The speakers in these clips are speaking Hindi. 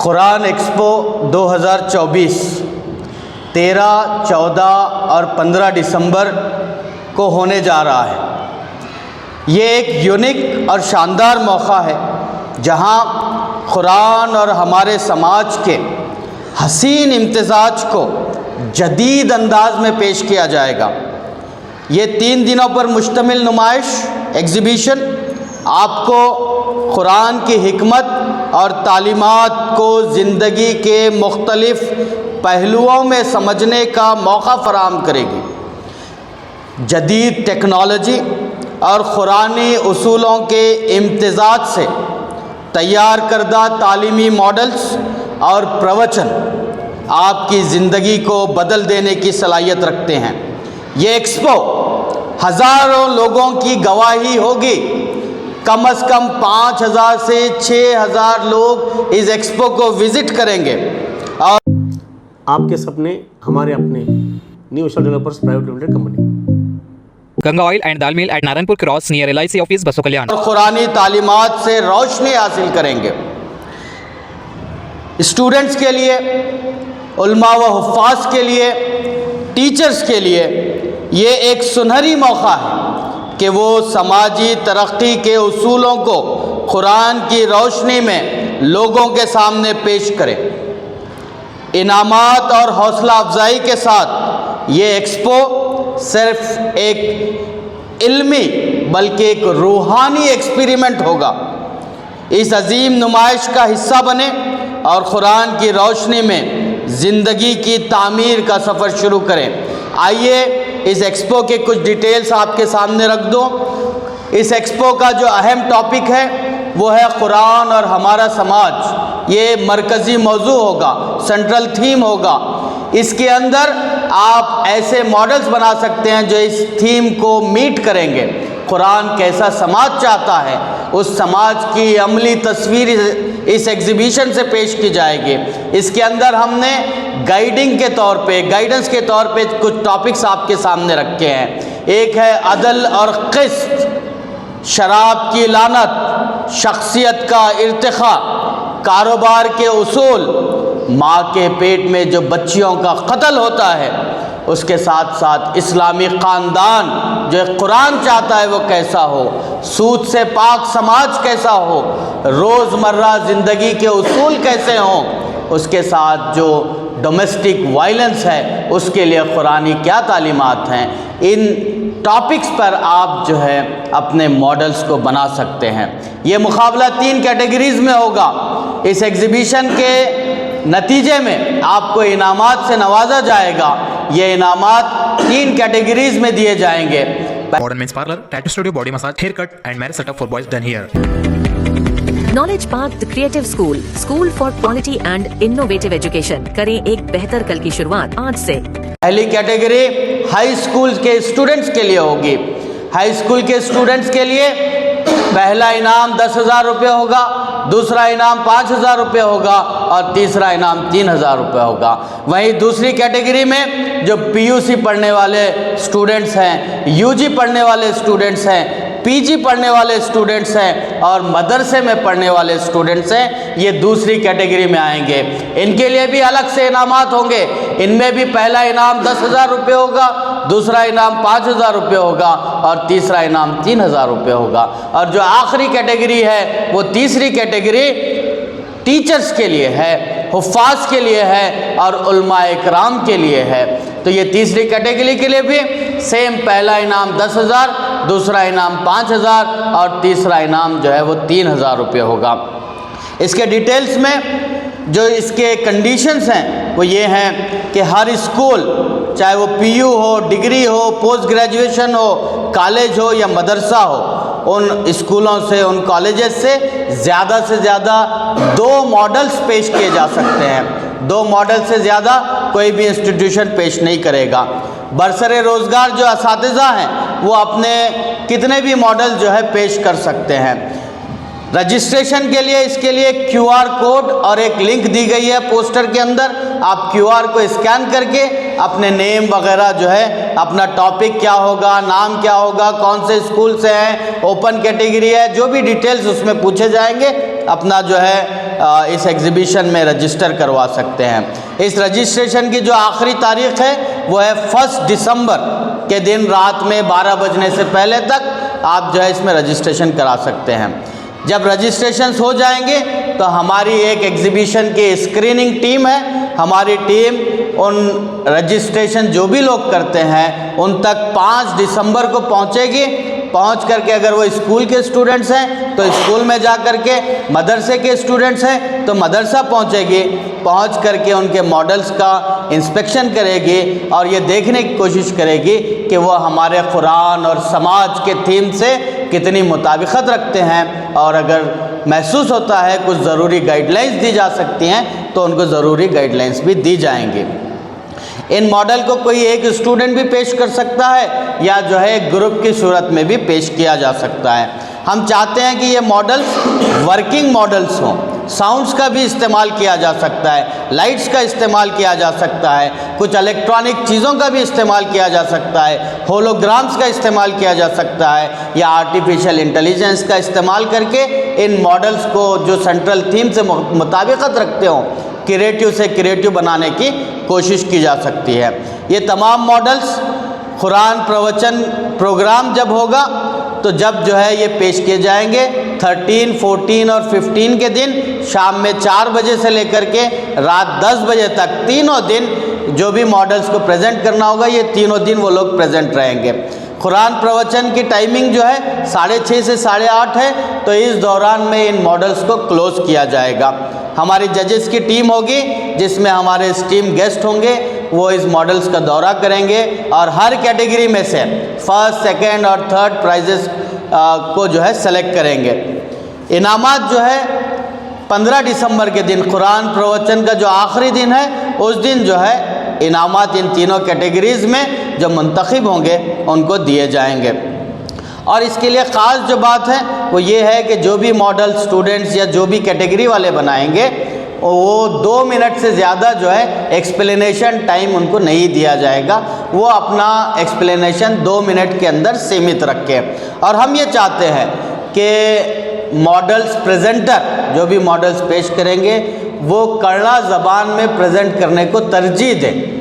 कुरान एक्सपो 2024 13, 14 और 15 दिसंबर को होने जा रहा है। ये एक यूनिक और शानदार मौका है जहां कुरान और हमारे समाज के हसीन इम्तिज़ाज को जदीद अंदाज में पेश किया जाएगा। ये 3 दिनों पर मुश्तमिल नुमाइश एग्ज़िबिशन आपको कुरान की हिकमत और तालीमात को ज़िंदगी के मुख्तलिफ़ पहलुओं में समझने का मौका फराहम करेगी। जदीद टेक्नोलॉजी और कुरानी उसूलों के इम्तिज़ाज से तैयार करदा तालीमी मॉडल्स और प्रवचन आपकी ज़िंदगी को बदल देने की सलाहियत रखते हैं। ये एक्सपो हज़ारों लोगों की गवाही होगी। कम से कम 5,000 से 6,000 लोग इस एक्सपो को विज़िट करेंगे। और आपके सपने हमारे अपने new Vishal developers private limited company, Ganga oil and dal mill at Narayanpur cross near LIC office Basavakalyan. कुरानी तालीमात से रोशनी हासिल करेंगे। स्टूडेंट्स के लिए, उलमा व हुफ़ाज़ के लिए, टीचर्स के लिए ये एक सुनहरी मौका है कि वो समाजी तरक्की के उसूलों को कुरान की रोशनी में लोगों के सामने पेश करें। इनामात और हौसला अफजाई के साथ ये एक्सपो सिर्फ एक इल्मी बल्कि एक रूहानी एक्सपेरिमेंट होगा। इस अजीम नुमाइश का हिस्सा बने और कुरान की रोशनी में ज़िंदगी की तामीर का सफ़र शुरू करें। आइए इस एक्सपो के कुछ डिटेल्स आपके सामने रख दूं। इस एक्सपो का जो अहम टॉपिक है वो है कुरान और हमारा समाज। ये मरकज़ी मौजू होगा, सेंट्रल थीम होगा। इसके अंदर आप ऐसे मॉडल्स बना सकते हैं जो इस थीम को मीट करेंगे। कुरान कैसा समाज चाहता है, उस समाज की अमली तस्वीर इस एग्ज़िबिशन से पेश की जाएगी। इसके अंदर हमने गाइडेंस के तौर पे कुछ टॉपिक्स आपके सामने रखे हैं। एक है अदल और क़िस्त, शराब की लानत, शख्सियत का इर्तिखा, कारोबार के उसूल, माँ के पेट में जो बच्चियों का कत्ल होता है, उसके साथ साथ इस्लामी ख़ानदान जो कुरान चाहता है वो कैसा हो, सूद से पाक समाज कैसा हो, रोज़मर्रा ज़िंदगी के उसूल कैसे हों, उसके साथ जो डोमेस्टिक वायलेंस है उसके लिए कुरानी क्या तालीमात हैं। इन टॉपिक्स पर आप जो है अपने मॉडल्स को बना सकते हैं। ये मुकाबला 3 कैटेगरीज़ में होगा। इस एग्ज़िबिशन के नतीजे में आपको इनामात से नवाजा जाएगा। ये इनामात 3 कैटेगरीज़ में दिए जाएंगे। Modern men's parlour, tattoo studio, body massage, hair cut and marriage setup for boys done here. Knowledge park the creative school for quality and innovative education. करें एक बेहतर कल की शुरुआत आज से। पहली कैटेगरी हाई स्कूल के स्टूडेंट्स के लिए होगी। हाई स्कूल के स्टूडेंट्स के लिए पहला इनाम 10,000 रुपये होगा, दूसरा इनाम 5,000 रुपये होगा और तीसरा इनाम 3,000 रुपये होगा। वहीं दूसरी कैटेगरी में जो PUC पढ़ने वाले स्टूडेंट्स हैं, UG पढ़ने वाले स्टूडेंट्स हैं, PG पढ़ने वाले स्टूडेंट्स हैं और मदरसे में पढ़ने वाले स्टूडेंट्स हैं, ये दूसरी कैटेगरी में आएंगे। इनके लिए भी अलग से इनामात होंगे। इनमें भी पहला इनाम 10,000 रुपये होगा, दूसरा इनाम 5,000 रुपये होगा और तीसरा इनाम 3,000 रुपये होगा। और जो आखिरी कैटेगरी है वो तीसरी कैटेगरी टीचर्स के लिए है, हुफ़ाज़ के लिए है और उलमा इकराम के लिए है। तो ये तीसरी कैटेगरी के लिए भी सेम, पहला इनाम 10,000, दूसरा इनाम 5,000 और तीसरा इनाम जो है वो 3,000 रुपये होगा। इसके डिटेल्स में जो इसके कंडीशंस हैं वो ये हैं कि हर स्कूल, चाहे वो PU हो, डिग्री हो, पोस्ट ग्रेजुएशन हो, कॉलेज हो या मदरसा हो, उन स्कूलों से, उन कॉलेजेस से ज़्यादा 2 मॉडल्स पेश किए जा सकते हैं। 2 मॉडल से ज़्यादा कोई भी इंस्टीट्यूशन पेश नहीं करेगा। बरसरे रोज़गार जो असातिज़ा हैं वो अपने कितने भी मॉडल जो है पेश कर सकते हैं। रजिस्ट्रेशन के लिए इसके लिए QR कोड और एक लिंक दी गई है पोस्टर के अंदर। आप QR को स्कैन करके अपने नेम वगैरह जो है, अपना टॉपिक क्या होगा, नाम क्या होगा, कौन से स्कूल से हैं, ओपन कैटेगरी है, जो भी डिटेल्स उसमें पूछे जाएंगे, अपना जो है इस एग्ज़िबिशन में रजिस्टर करवा सकते हैं। इस रजिस्ट्रेशन की जो आखिरी तारीख़ है वो है 1 दिसंबर के दिन रात में 12 बजने से पहले तक आप जो है इसमें रजिस्ट्रेशन करा सकते हैं। जब रजिस्ट्रेशंस हो जाएंगे तो हमारी एक एग्ज़िबिशन की स्क्रीनिंग टीम है, हमारी टीम उन रजिस्ट्रेशन जो भी लोग करते हैं उन तक 5 दिसंबर को पहुंचेगी। पहुंच करके अगर वो स्कूल के स्टूडेंट्स हैं तो स्कूल में जा कर के, मदरसे के स्टूडेंट्स हैं तो मदरसा पहुंचेगी, पहुंच करके उनके मॉडल्स का इंस्पेक्शन करेगी और ये देखने की कोशिश करेगी कि वो हमारे कुरान और समाज के थीम से कितनी मुताबिकत रखते हैं, और अगर महसूस होता है कुछ ज़रूरी गाइडलाइंस दी जा सकती हैं तो उनको ज़रूरी गाइडलाइंस भी दी जाएंगी। इन मॉडल को कोई एक स्टूडेंट भी पेश कर सकता है या जो है एक ग्रुप की सूरत में भी पेश किया जा सकता है। हम चाहते हैं कि ये मॉडल्स वर्किंग मॉडल्स हों, साउंड्स का भी इस्तेमाल किया जा सकता है, लाइट्स का इस्तेमाल किया जा सकता है, कुछ इलेक्ट्रॉनिक चीज़ों का भी इस्तेमाल किया जा सकता है, होलोग्राम्स का इस्तेमाल किया जा सकता है या आर्टिफिशियल इंटेलिजेंस का इस्तेमाल करके इन मॉडल्स को जो सेंट्रल थीम से मुताबिकत रखते हों, क्रिएटिव से क्रिएटिव बनाने की कोशिश की जा सकती है। ये तमाम मॉडल्स कुरान प्रवचन प्रोग्राम जब होगा तो जब जो है ये पेश किए जाएंगे 13, 14 और 15 के दिन शाम में 4 बजे से लेकर के रात 10 बजे तक तीनों दिन जो भी मॉडल्स को प्रेजेंट करना होगा ये तीनों दिन वो लोग प्रेजेंट रहेंगे। कुरान प्रवचन की टाइमिंग जो है 6:30 से 8:30 है, तो इस दौरान में इन मॉडल्स को क्लोज़ किया जाएगा। हमारी जजेस की टीम होगी जिसमें हमारे स्टीम गेस्ट होंगे, वो इस मॉडल्स का दौरा करेंगे और हर कैटेगरी में से फर्स्ट, सेकंड और थर्ड प्राइजेस को जो है सेलेक्ट करेंगे। इनामात जो है 15 दिसंबर के दिन कुरान प्रवचन का जो आखिरी दिन है उस दिन जो है इनामात इन तीनों कैटेगरीज़ में जो मुंतखब होंगे उनको दिए जाएंगे। और इसके लिए ख़ास जो बात है वो ये है कि जो भी मॉडल स्टूडेंट्स या जो भी कैटेगरी वाले बनाएंगे वो 2 मिनट से ज़्यादा जो है एक्सप्लेनेशन टाइम उनको नहीं दिया जाएगा, वो अपना एक्सप्लेनेशन 2 मिनट के अंदर सीमित रखें। और हम ये चाहते हैं कि मॉडल्स प्रेजेंटर जो भी मॉडल्स पेश करेंगे वो कन्नड़ा ज़बान में प्रेजेंट करने को तरजीह दें।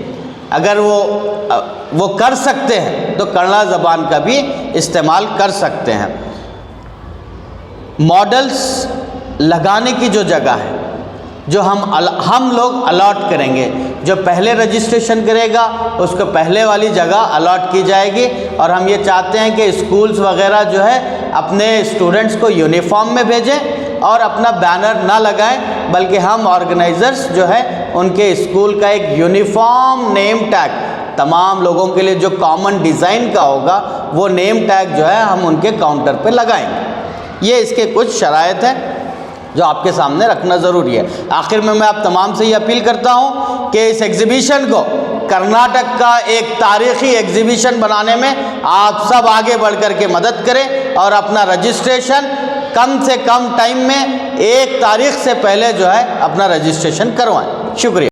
अगर वो कर सकते हैं तो कन्नड़ा ज़बान का भी इस्तेमाल कर सकते हैं। मॉडल्स लगाने की जो जगह है जो हम लोग अलॉट करेंगे, जो पहले रजिस्ट्रेशन करेगा उसको पहले वाली जगह अलॉट की जाएगी। और हम ये चाहते हैं कि स्कूल्स वगैरह जो है अपने स्टूडेंट्स को यूनिफॉर्म में भेजें और अपना बैनर ना लगाएं, बल्कि हम ऑर्गेनाइज़र्स जो है उनके स्कूल का एक यूनिफॉर्म नेम टैग तमाम लोगों के लिए जो कॉमन डिज़ाइन का होगा वो नेम टैग जो है हम उनके काउंटर पे लगाएंगे। ये इसके कुछ शराइत हैं जो आपके सामने रखना ज़रूरी है। आखिर में मैं आप तमाम से ये अपील करता हूँ कि इस एग्ज़िबिशन को कर्नाटक का एक तारीख़ी एग्ज़िबिशन बनाने में आप सब आगे बढ़ कर के मदद करें और अपना रजिस्ट्रेशन कम से कम टाइम में 1 तारीख से पहले जो है अपना रजिस्ट्रेशन करवाएं। शुक्रिया।